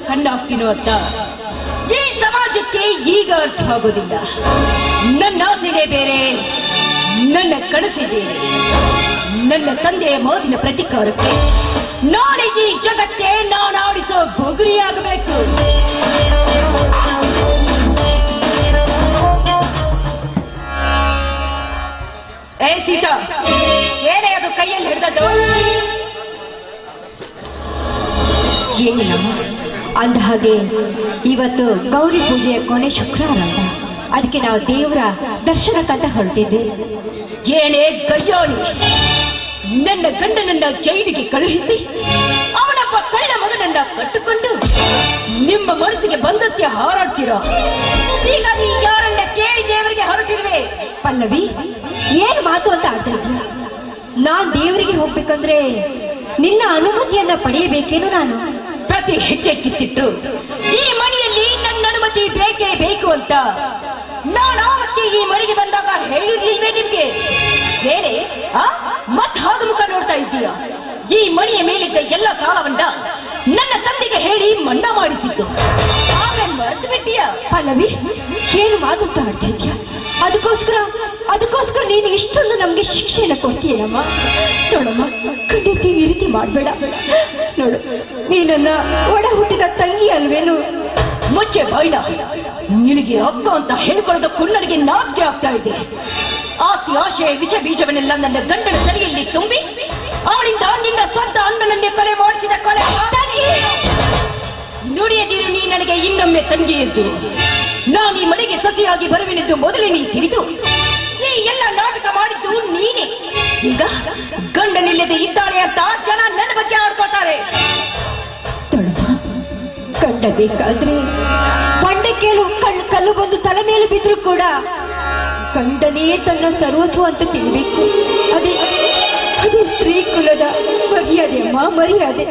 ಕಣ್ಣಾಗ್ತೀನೋ ಅಂತ ಈ ಸಮಾಜಕ್ಕೆ ಈಗ ಅರ್ಥ ಆಗೋದಿಲ್ಲ. ನನ್ನ ಆಸೆನೇ ಬೇರೆ, ನನ್ನ ಕನಸೇ ಬೇರೆ. ನನ್ನ ತಂದೆಯ ಮಾತಿನ ಪ್ರತಿಕಾರಕ್ಕೆ ನಾಳೆ ಈ ಜಗತ್ತೇ ನಾನು ಆಡಿಸೋ ಬುಗುರಿಯಾಗಬೇಕು. ಏ ಸೀತಾ, ಏನೇ ಅದು ಕೈಯಲ್ಲಿ ಹಿಡಿದದ್ದು? ಏನಿಲ್ಲಮ್ಮ, ಅಂದ ಹಾಗೆ ಇವತ್ತು ಗೌರಿ ಪೂಜೆಯ ಕೊನೆ ಶುಕ್ರವಾರ ಅಂತ, ಅದಕ್ಕೆ ನಾವು ದೇವರ ದರ್ಶನಕ್ಕಂತ ಹೊರಟಿದ್ದೆ. ಏನೇ ಗಯ್ಯೋಣಿ, ನನ್ನ ಗಂಡನನ್ನ ಜೈಲಿಗೆ ಕಳುಹಿಸಿ ಅವನೊಬ್ಬ ಕಳ್ಳ ಮಗನನ್ನ ಕಟ್ಟುಕೊಂಡು ನಿಮ್ಮ ಮನಸ್ಸಿಗೆ ಬಂದಕ್ಕೆ ಹಾರಾಡ್ತೀರೋ? ಈಗ ನೀ ಯಾರನ್ನ ಕೇಳಿ ದೇವರಿಗೆ ಹೊರಟಿರುವೆ? ಪಲ್ಲವಿ, ಏನ್ ಮಾತು ಅಂತ ಆಡ್ತಾ ಇದ್ಯಾ? ನಾನ್ ದೇವರಿಗೆ ಹೋಗ್ಬೇಕಂದ್ರೆ ನಿನ್ನ ಅನುಮತಿಯನ್ನ ಪಡೆಯಬೇಕೇನು? ನಾನು ಪ್ರತಿ ಹೆಜ್ಜೆ ಕಿತ್ತಿಟ್ರು ಈ ಮನೆಯಲ್ಲಿ ನನ್ನ ಅನುಮತಿ ಬೇಕೇ ಬೇಕು ಅಂತ ನಾನು ಆವತ್ತೇ ಈ ಮನೆಗೆ ಬಂದಾಗ ಹೇಳಿರ್ಲಿಲ್ವೇ ನಿಮ್ಗೆ? ಬೇರೆ ಮತ್ ಹಾಗೆ ಮುಖ ನೋಡ್ತಾ ಇದ್ದೀಯ? ಈ ಮನೆಯ ಮೇಲಿದ್ದ ಎಲ್ಲ ಸಾಲವನ್ನ ನನ್ನ ತಂದೆಗೆ ಹೇಳಿ ಮನ್ನಾ ಮಾಡಿಸಿದ್ದು ಆಮೇಲೆ ಮರೆತು ಬಿಟ್ಟಿಯ? ಪಲ್ಲವಿ, ಏನು ಮಾತಂತ ಆಡ್ತಾ ಇದ್ಯಾ? ಅದಕ್ಕೋಸ್ಕರ ನೀನು ಇಷ್ಟೊಂದು ನಮ್ಗೆ ಶಿಕ್ಷೆಯನ್ನು ಕೊಡ್ತೀಯನಮ್ಮ. ನೋಡಮ್ಮ, ಖಂಡಿತ ಈ ರೀತಿ ಮಾಡ್ಬೇಡ. ನೋಡು, ನೀನನ್ನ ಒಡ ಹುಟ್ಟಿದ ತಂಗಿ ಅಲ್ವೇನು? ಮುಚ್ಚೆ ಬಾಯ್ಡ, ನಿನಗೆ ಅಕ್ಕ ಅಂತ ಹೇಳ್ಕೊಳ್ಳೋದಕ್ಕೂ ನನಗೆ ನಾಚಿಕೆ ಆಗ್ತಾ ಇದೆ. ಆಸ್ತಿ ಆಶೆ ವಿಷ ಬೀಜವನ್ನೆಲ್ಲ ನನ್ನ ಗಂಡನ ತಲೆಯಲ್ಲಿ ತುಂಬಿ ಅವನಿಂದ ನಿನ್ನ ಸ್ವಂತ ಅಣ್ಣನನ್ನೇ ಕೊಲೆ ಮಾಡಿಸಿದ ಕೊಲೆ ನುಡಿಯದಿರು. ನೀ ನನಗೆ ಇನ್ನೊಮ್ಮೆ ತಂಗಿ ಎದ್ದು ನಾನು ಈ ಮನೆಗೆ ಸಸಿಯಾಗಿ ಬರುವೆನೆಂದು ಮೊದಲೇ ನೀ ತಿಳಿದು ನೀ ಎಲ್ಲ ನಾಟಕ ಮಾಡಿದ್ದು ನೀನೇ. ಈಗ ಗಂಡನಿಲ್ಲದೆ ಇದ್ದಾನೆ ಅಂತ ಜನ ನನ್ನ ಬಗ್ಗೆ ಆಡ್ಕೊಳ್ತಾರೆ. ಗಂಡ ಬೇಕಾದ್ರೆ ಬಂಡಕ್ಕೇಳು ಕಲ್ಲು ಬಂದು ತಲೆ ಮೇಲೆ ಬಿದ್ರು ಕೂಡ ಗಂಡನೇ ತನ್ನ ಸರ್ವಸ್ವ ಅಂತ ತಿಳ್ಬೇಕು. ಅದು ಸ್ತ್ರೀ ಕುಲದ ಮರ್ಯಾದೆ ಅಮ್ಮ, ಮರ್ಯಾದೆ.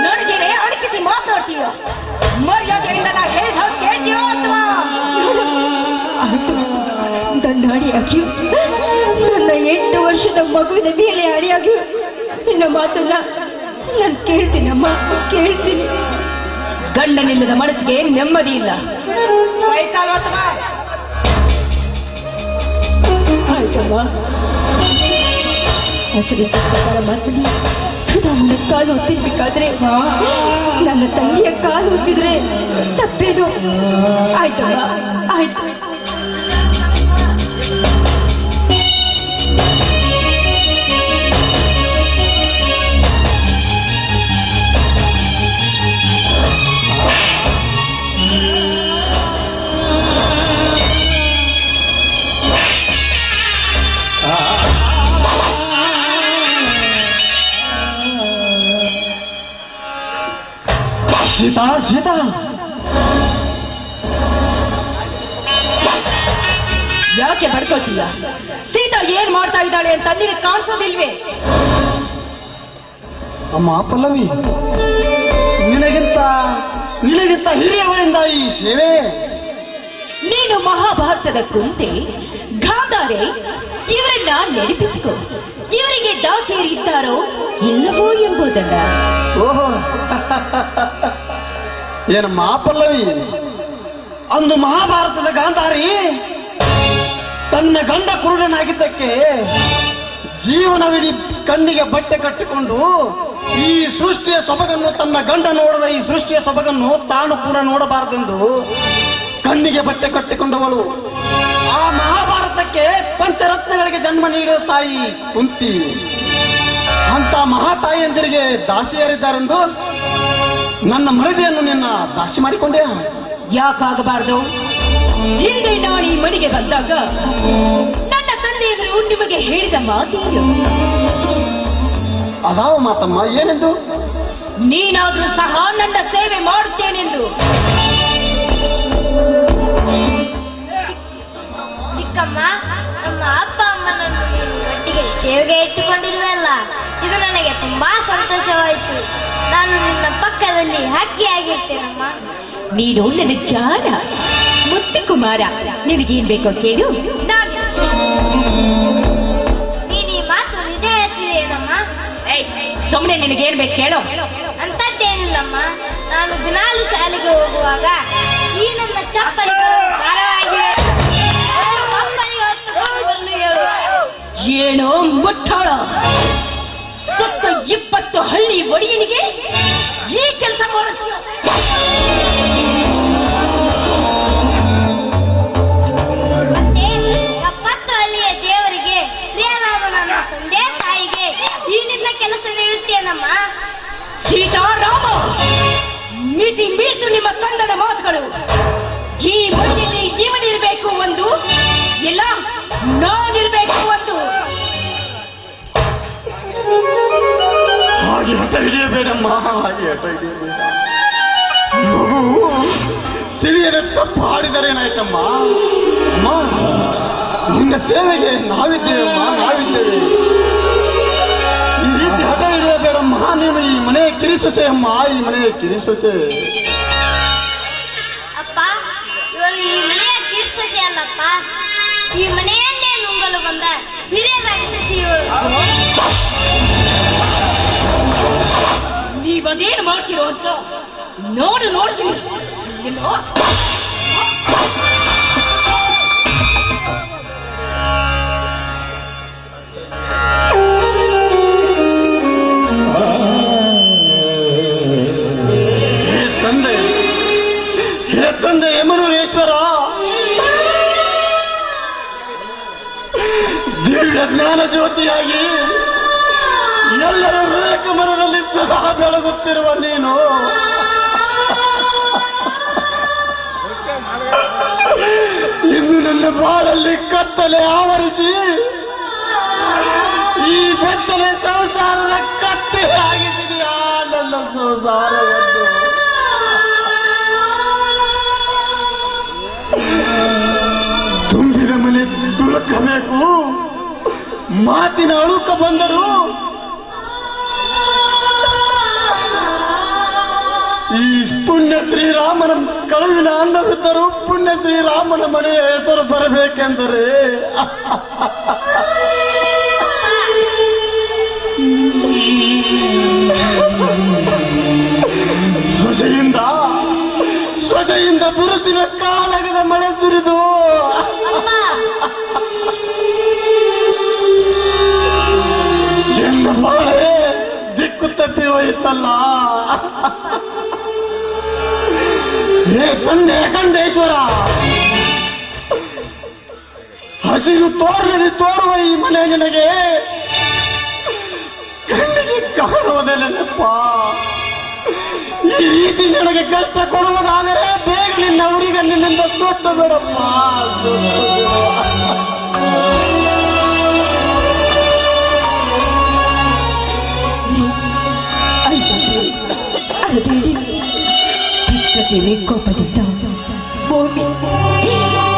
ನನಗೇನೆ ಅಡಕಿಸಿ ಮಾತಾಡ್ತೀಯ? ಮರ್ಯಾದೆಯಿಂದ ನಾ ಹೇಳಿದ ಕೇಳ್ತೀಯೋ ಅಥವಾ? ಆಯ್ತು, ನನ್ನ ಅಡಿಯಾಗಿಯೂ ನನ್ನ 8 ವರ್ಷದ ಮಗುವಿನ ಮೇಲೆ ಅಡಿಯಾಗಿಯೂ ನಿನ್ನ ಮಾತನ್ನ ನಾನು ಕೇಳ್ತೀನಮ್ಮ, ಕೇಳ್ತೀನಿ. ಗಂಡನಿಲ್ಲದ ಮನಸ್ಸಿಗೆ ನೆಮ್ಮದಿ ಇಲ್ಲ. ಆಯ್ತಮ್ಮ, ಹಸಿರಿ ಪುಸ್ತಕರ ಮಾತಲ್ಲಿ ನನ್ನ ಕಾಲು ಒತ್ತಿರ್ಬೇಕಾದ್ರೆ ನನ್ನ ತಂಗಿಯ ಕಾಲು ಒತ್ತಿದ್ರೆ ತಪ್ಪೇನು? ಆಯ್ತಮ್ಮ, ಆಯ್ತು. ಸೀತಾ, ಸೀತಾ, ಯಾಕೆ ಬಡ್ಕೋತೀಯ? ಸೀತಾ ಏನ್ ಮಾಡ್ತಾ ಇದ್ದಾಳೆ ಅಂತ ನಿನಗೆ ಕಾಣಿಸೋದಿಲ್ವೇ? ಅಮ್ಮ ಪಲ್ಲವಿ, ನಿನಗಿಂತ ಹಿರಿಯವರಿಂದ ಈ ಸೇವೆ. ನೀನು ಮಹಾಭಾರತದ ಕುಂತೆ ಗಾಂಧಾರೆ ಇವರನ್ನ ನೆನಪಿಸಿಕೊ. ಇವರಿಗೆ ದಾಸಿಯರಿದ್ದಾರೋ ಇಲ್ಲವೋ ಎಂಬುದನ್ನ. ಓಹೋ, ಏನಮ್ಮ ಪಲ್ಲವಿ, ಅಂದು ಮಹಾಭಾರತದ ಗಾಂಧಾರಿ ತನ್ನ ಗಂಡ ಕುರುಡನಾಗಿದ್ದಕ್ಕೆ ಜೀವನವಿಡೀ ಕಣ್ಣಿಗೆ ಬಟ್ಟೆ ಕಟ್ಟಿಕೊಂಡು ಈ ಸೃಷ್ಟಿಯ ಸೊಬಗನ್ನು, ತನ್ನ ಗಂಡ ನೋಡದ ಈ ಸೃಷ್ಟಿಯ ಸೊಬಗನ್ನು ತಾನು ಕೂಡ ನೋಡಬಾರದೆಂದು ಕಣ್ಣಿಗೆ ಬಟ್ಟೆ ಕಟ್ಟಿಕೊಂಡವಳು. ಆ ಮಹಾಭಾರತಕ್ಕೆ ಪಂಚರತ್ನಗಳಿಗೆ ಜನ್ಮ ನೀಡಿದ ತಾಯಿ ಕುಂತಿ. ಅಂತ ಮಹಾತಾಯಿಯಂದಿರಿಗೆ ದಾಸಿಯರಿದ್ದಾರೆಂದು ನನ್ನ ಮರದಿಯನ್ನು ನಿನ್ನ ದಾಸಿ ಮಾಡಿಕೊಂಡೆ. ಯಾಕಾಗಬಾರದು? ಹಿಂದೆ ನಾನು ಈ ಮನೆಗೆ ಬಂದಾಗ ನನ್ನ ತಂದೆಯವರು ನಿಮಗೆ ಹೇಳಿದ ಮಾತೇನು? ಅದಾವ ಮಾತಮ್ಮ, ಏನೆಂದು? ನೀನಾದ್ರೂ ಸಹ ನನ್ನ ಸೇವೆ ಮಾಡುತ್ತೇನೆಂದು. ಚಿಕ್ಕಮ್ಮ, ನಮ್ಮ ಅಪ್ಪ ಅಮ್ಮನನ್ನು ಒಟ್ಟಿಗೆ ಸೇವೆಗೆ ಇಟ್ಟುಕೊಂಡಿರುವಲ್ಲ, ಇದು ನನಗೆ ತುಂಬಾ ಸಂತೋಷವಾಯಿತು. ನಾನು ನಿನ್ನ ಪಕ್ಕದಲ್ಲಿ ಹಕ್ಕಿಯಾಗಿರ್ತೇನಮ್ಮ. ನೀನು ನನ್ನ ಜಾಣ ಮುತ್ತಿ ಕುಮಾರ. ನಿನಗೇನ್ ಬೇಕೋ ಕೇಳು. ನೀನು ಈ ಮಾತು ನಿಜ ಹೇಳ್ತಿದೇನಮ್ಮ? ಸುಮ್ಮನೆ ನಿನಗೇನ್ ಬೇಕು ಕೇಳು. ಅಂತದ್ದೇನಿಲ್ಲ ಅಮ್ಮ. ನಾನು ದಿನಾಲು ಶಾಲೆಗೆ ಹೋಗುವಾಗ ಈ ನನ್ನ ಚಪ್ಪಲಿಗಳು ಭಾರವಾಗಿವೆ. ಅಪ್ಪನಿಗೆ ಹೊತ್ತುಕೊಂಡು ಬಂದು ಹೇಳು. ಏನೋ ಮುಟ್ಟಾಳ, ಸತ್ತ 20 ಹಳ್ಳಿ ಒಡೆಯನಿಗೆ ಈ ಕೆಲಸ ಮಾಡುತ್ತೀಯ. ಮತ್ತೆ 70 ಹಳ್ಳಿಯ ದೇವರಿಗೆ ಪ್ರಿಯನಾದ ನನ್ನ ತಂದೆ ತಾಯಿಗೆ ಈ ನಿನ್ನ ಕೆಲಸ ನೀಡುತ್ತೇನಮ್ಮ. ಸೀತಾರಾಮ, ಮಿತಿ ಮೀರ್ತು ನಿಮ್ಮ ಕಂದನ ಮಾತುಗಳು. ಈ ಮನೆಯಲ್ಲಿ ಇವನಿರಬೇಕು ಒಂದು, ಇಲ್ಲ ನಾನಿರಬೇಕು ಒಂದು. ಹಾಗೆ ಹಠ ಹಿಡಿಯಬೇಡಮ್ಮ, ಹಾಗೆ ಹಠ ಹಿಡಿಯಬೇಡ. ತಿಳಿಯದೆ ತಪ್ಪು ಹಾಡಿದರೇನಾಯ್ತಮ್ಮ? ಅಮ್ಮ, ನಿನ್ನ ಸೇವೆಗೆ ನಾವಿದ್ದೇವಮ್ಮ, ನಾವಿದ್ದೇವೆ. ಈ ರೀತಿ ಹಠ ಹಿಡಿಯಬೇಡಮ್ಮ. ನೀನು ಈ ಮನೆಯ ಕಿರಿಸೊಸೆ ಅಮ್ಮ, ಈ ಮನೆಯ ಕಿರಿಸೊಸೆ. ಅಪ್ಪ, ಇವಳು ಈ ಮನೆಯ ಕಿರ್ಸತಿ ಅಲ್ಲಪ್ಪ, ಈ ಮನೆಯನ್ನೇ ನುಂಗಲು ಬಂದ ಹಿರಿಯ ರಾಕ್ಷಸಿ ಇವಳು. ನೀವದೇನು ಮಾಡ್ತಿರೋ ಅಂತ ನೋಡ್ತೀನಿ. ಎಲ್ಲೋ ತಂದೆ ಯಮನೂರೇಶ್ವರ, ದಿವ್ಯ ಜ್ಞಾನ ಜ್ಯೋತಿಯಾಗಿ ಎಲ್ಲರ ಹೃದಯ ಕಮಲದಲ್ಲಿ ಸದಾ ಬೆಳಗುತ್ತಿರುವ ನೀನು ಇಂದು ನನ್ನ ಬಾಳಲ್ಲಿ ಕತ್ತಲೆ ಆವರಿಸಿ ಈ ಬೆತ್ತಲೆ ಸಂಸಾರದ ಕತ್ತೆ ಆಗಿದೆಯಾ ನನ್ನ ಸಂಸಾರವನ್ನು. ತುಂಬಿದ ಮನೆ ತುಳುಕಬೇಕು, ಮಾತಿನ ಅಳುಕ ಬಂದರು ಈ ಪುಣ್ಯ ಶ್ರೀರಾಮನ ಕಳುವಿನ ಅನ್ನವಿದ್ದರು. ಪುಣ್ಯ ಶ್ರೀರಾಮನ ಮನೆಯ ಹೆಸರು ಬರಬೇಕೆಂದರೆ ಸ್ವಜೆಯಿಂದ ಪುರುಷನ ಕಾಲಗದ ಮಳೆ ಸುರಿದು ಎನ್ನ ಬಾಳೆ ದಿಕ್ಕು ತಪ್ಪಿ ಹೋಯಿತಲ್ಲ. ಹೇ ಕಂಡೇಶ್ವರ, ಹಸಿರು ತೋರುವ ಈ ಮನೆ ನಿನಗೆ ಕಣ್ಣಿಗೆ ಕಾಣುವುದಿಲ್ಲಪ್ಪ. ಈ ರೀತಿ ನಿನಗೆ ಕಷ್ಟ ಕೊಡುವುದಾದರೆ ಬೇಗ ನಿನ್ನ ಅವರಿಗೆ ನಿನ್ನಿಂದ ತೊಟ್ಟು ಬೇಡಪ್ಪ. ಕೋಪದಿಂದ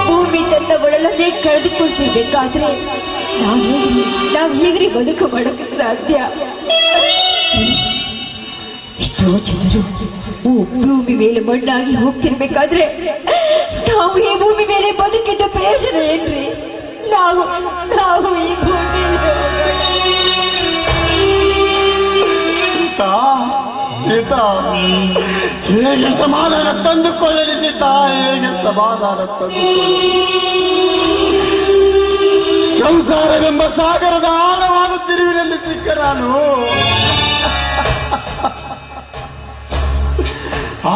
ಭೂಮಿ ತನ್ನ ಒಳಲನ್ನೇ ಕಳೆದುಕೊಳ್ತಿರ್ಬೇಕಾದ್ರೆ ನಾವು ಹೇಗೆ ಬದುಕು ಮಾಡೋಕ್ಕೆ ಸಾಧ್ಯ? ಎಷ್ಟೋ ಜನರು ಭೂಮಿ ಮೇಲೆ ಮಣ್ಣಾಗಿ ಹೋಗ್ತಿರ್ಬೇಕಾದ್ರೆ ನಾವು ಈ ಭೂಮಿ ಮೇಲೆ ಬದುಕಿದ್ದ ಪ್ರಯೋಜನ ಏನ್ರಿ? ನಾವು ಈ ಭೂಮಿ ಸೀತಾ, ಹೇಗೆ ಸಮಾಧಾನ ತಂದುಕೊಳ್ಳಲಿ ಸೀತಾ, ಹೇಗೆ ಸಮಾಧಾನ ತಂದುಕೊಳ್ಳಲಿ? ಸಂಸಾರವೆಂಬ ಸಾಗರದ ಆಳವಾದ ತಿರುವಿನಲ್ಲಿ ಸಿಕ್ಕ ನಾನು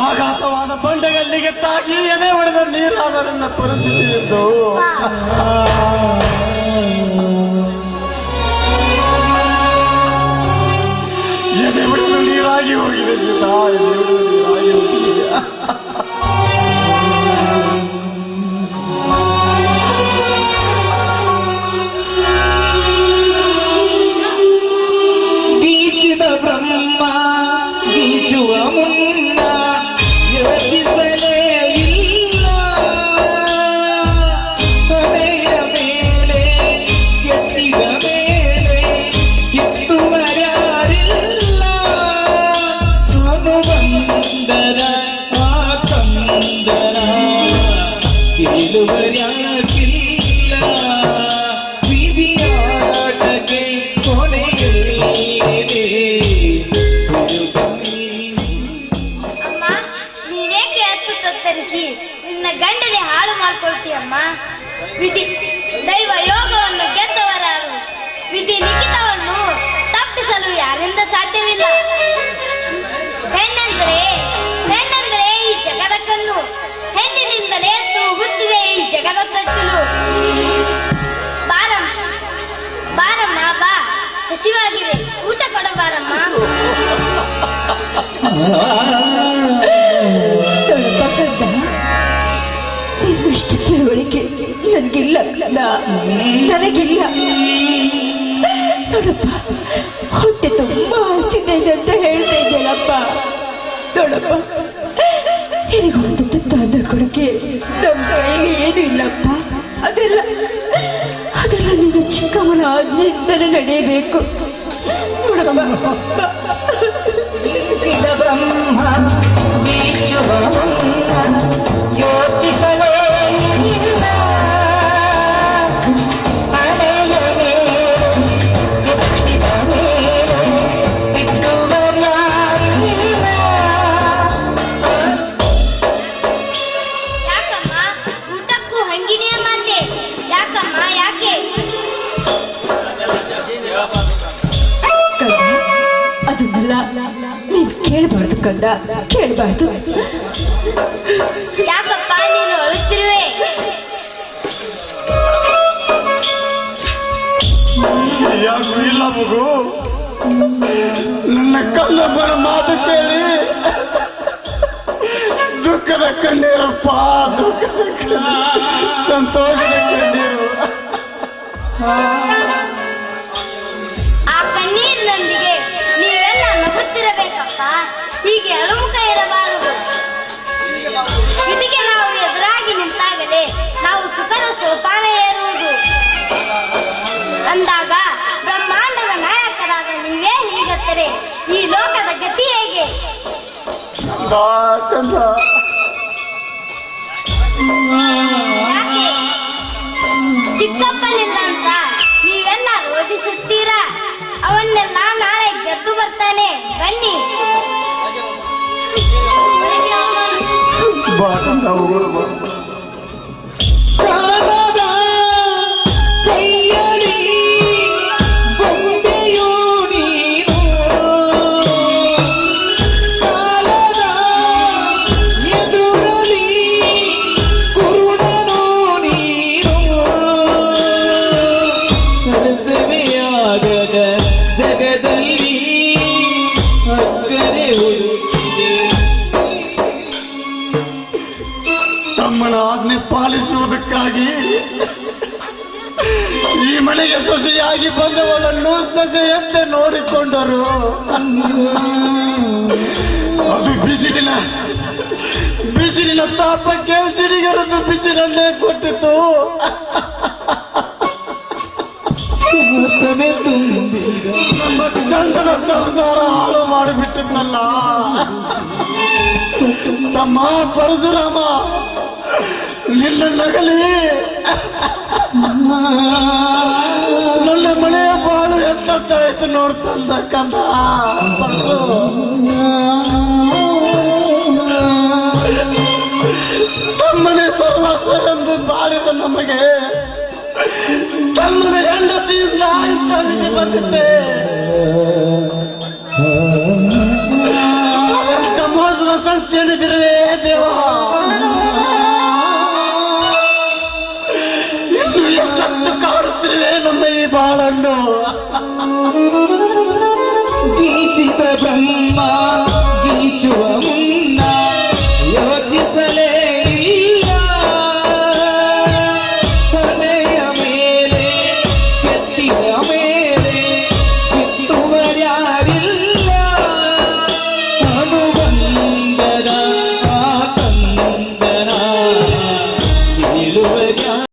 ಆಘಾತವಾದ ಬಂಡೆಗಲ್ಲಿಗೆ ತಾಗಿ ಎದೆ ಹೊಡೆದ ನೀರಾದ ನನ್ನ ಪರಿಸ್ಥಿತಿ ಎಂದು ಎದೆ ಹೊಡೆದು ನೀರಾಗಿ ಹೋಗಿದೆ ಸೀತಾ, ಎದೆ ಹೊಡೆದು ನೀರಾಗಿ ಹೋಗಿದೆ. ಗೀಚಿದ ಬ್ರಹ್ಮ ಗೀಚುವ ಮುನ್ನ ಯೋಚಿಸಲೇ ಇಲ್ಲ, ತಲೆಯ ಮೇಲೆ ಕೆತ್ತಿದ ಮೇಲೆ ಕಿತ್ತುವರ್ಯಾರಿಲ್ಲ. ಅನುಬಂಧರ ಆ ಕಂದರ ತಿಳಿದುವರ್ಯಾಕಿಲ್ಲ. ವಿಧಿಯಾಟಕ್ಕೆ ಕೊನೆಯಲ್ಲಿ ನಿನ್ನ ಗಂಡನೇ ಹಾಳು ಮಾಡ್ಕೊಳ್ತೀಯಮ್ಮ. ವಿಧಿ ದೈವ ಯೋಗವನ್ನು ಗೆದ್ದವರಾರು. ವಿಧಿ ಲಿಖಿತವನ್ನು ತಪ್ಪಿಸಲು ಯಾರಿಂದ ಸಾಧ್ಯವಿಲ್ಲ. ಹೆಣ್ಣಂದ್ರೆ ಈ ಜಗದ ಕಣ್ಣು. ಹೆಣ್ಣಿನಿಂದಲೇ ತೂಗುತ್ತಿದೆ ಈ ಜಗದ ತೊಚ್ಚಲು. ಬಾರಮ್ಮ ಬಾ, ಹಸಿವಾಗಿದೆ, ಊಟ ಕೊಡಬಾರಮ್ಮ. ಇನ್ನಷ್ಟು ತಿಳುವಳಿಕೆ ನನಗಿಲ್ಲ, ನನಗಿಲ್ಲ. ನೋಡಪ್ಪ, ಹೊಟ್ಟೆ ತುಂಬಾ ಹಸಿದೆ ಅಂತ ಹೇಳ್ತಾ ಇದ್ದೇನಪ್ಪ. ನೋಡಪ್ಪ, ನಿನಗೊಂದು ತುತ್ತಾದ ಕೊಡಕ್ಕೆ ನಮ್ಮ ಕೈಗೆ ಏನು ಇಲ್ಲಪ್ಪ. ಅದೆಲ್ಲ ನಿನ್ನ ಚಿಕ್ಕವನ ಆಜ್ಞೆಯಿಂದಲೇ ನಡೆಯಬೇಕು. ನೋಡಪ್ಪ, ಯೋಚಿಸಲೇ ಯಾಕಮ್ಮ ಊಟಕ್ಕೂ ಹಂಗಿನೇ ಮಾತೆ? ಯಾಕಮ್ಮ ಯಾಕೆ? ಅದನ್ನೆಲ್ಲ ನೀನು ಕೇಳಬಾರ್ದು ಕಂದ, ಕೇಳಬಾರ್ದು. ಯಾಕಪ್ಪ ನೀನು ಅಳುತ್ತಿರುವೆ? ಯಾಕೂ ಇಲ್ಲ ಮಗು. ನನ್ನ ಕಲ್ಲಮ್ಮನ ಮಾತು ಕೇಳಿ ದುಃಖದ ಕಣ್ಣೀರಪ್ಪ, ದುಃಖದ ಕಣ್ಣೀರು, ಸಂತೋಷದ ಕಣ್ಣೀರು. ಆ ಕಣ್ಣೀರಿನೊಂದಿಗೆ ನೀವೆಲ್ಲ ನಗುತ್ತಿರಬೇಕಪ್ಪ. ಹೀಗೆ ಅಳುಮುಖ ಇರಬಾರದು. ಇದಕ್ಕೆ ನಾವು ಎದುರಾಗಿ ನಿಂತಾಗಲೇ ನಾವು ಸುಖದ ಸೋಪಾನ ಏರುವುದು. ಅಂದಾಗ ಬ್ರಹ್ಮಾಂಡದ ನಾಯಕರಾದ ನೀವೇ ಹೀಗತ್ತರೆ ಈ ಲೋಕದ ಗತಿ ಹೇಗೆ? ಕಂದ, ಯಾಕೆ? ಚಿಕ್ಕಪ್ಪನಿಲ್ಲ ಅಂತ ನೀವೆಲ್ಲ ರೋಧಿಸುತ್ತೀರಾ? ಅವನ್ನೆಲ್ಲ ನಾಳೆ ಗೆದ್ದು ಬರ್ತಾನೆ, ಬನ್ನಿ. ಬಾ ಕಂದ, ಹೋಗೋಣ ಬಾ. ಕಾಲದ ಕೈಯಲ್ಲಿ ಗೊಂಬೆಯು ನೀನು, ಕಾಲದ ಎದುರಲ್ಲಿ ಕುರುಡನು ನೀನು, ಅರ್ಥವೆಯಾಗದ ಜಗದಲ್ಲಿ ಅಕ್ಕರೆ ಹುಡುಕಿದೆ. ತಮ್ಮನ ಆಜ್ಞೆ ಪಾಲಿಸುವುದಕ್ಕಾಗಿ ಈ ಮನೆಗೆ ಸೊಸೆಯಾಗಿ ಬಂದವಳನ್ನು ಸೊಸೆಯಂತೆ ನೋಡಿಕೊಂಡರು. ಅದು ಬಿಸಿಲಿನ ತಾಪಕ್ಕೆ ಸಿಡಿಗರದು ಬಿಸಿಲನ್ನೇ ಕೊಟ್ಟಿತು. ಸಮತನೆ ತುಂಬಿದ ನಮ್ಮ ಚಂದನ ಸಂಸಾರ ಹಾಳು ಮಾಡಿಬಿಟ್ಟಿದ್ನಲ್ಲ. ತಮ್ಮ ಪರಶುರಾಮ, ನಿನ್ನ ನಗಲಿ ನನ್ನ ಮನೆಯ ಬಾಳು ಎತ್ತಾಯ್ತು ನೋಡ್ತಂದ ಕಂದ. ತಮ್ಮನೆ ಸರ್ವಸ್ವರೆಂದು ಬಾಳಿದ ನಮಗೆ ತಮ್ಮನ ಹೆಂಡತಿಯಿಂದ ಇಂಥ ವಿಧಿ ಬಂದಿದ್ದೆ. ಅದೆಂಥ ಮೋಸದ ಸಂಚೆ ಎಣಿದಿರುವೆ ದೇವ. ಇನ್ನು ಎಷ್ಟೊತ್ತು ಕಾಡುತ್ತಿರುವೆ ನಮ್ಮ ಈ ಬಾಳನ್ನು. ಗೀಚಿತ ಬ್ರಹ್ಮ ಗೀಚುವ ಮುನ್ನ ಯೋಚಿಸಲೇ ಇಲ್ಲ. ತಲೆಯ ಮೇಲೆ ಕೆತ್ತಿದ ಮೇಲೆ ಕಿತ್ತುವರ್ಯಾರಿಲ್ಲ.